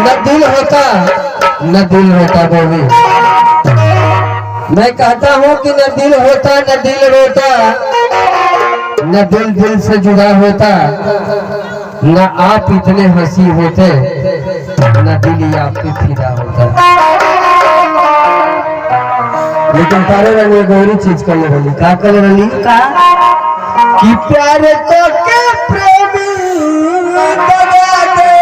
न दिल होता न दिल होता बोली। मैं कहता हूँ कि न दिल होता न दिल रोता, न दिल दिल से जुड़ा होता, न आप इतने हंसी होते, न दिल ही आप पे फिदा होता। लेकिन तारे रंग गौरी चीज करने वाली का कर रही का कि प्यार तो के प्रेमी दगा दे।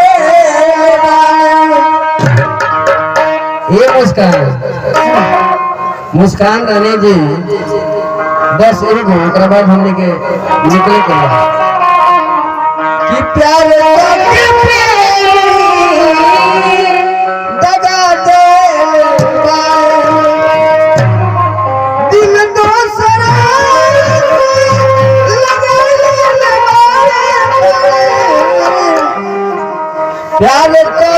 ये मुस्कान रानी जी बस एक हो एक बाद हमने के निकले के कि प्यार के दगा दे दिल दूसरा लगा प्यार को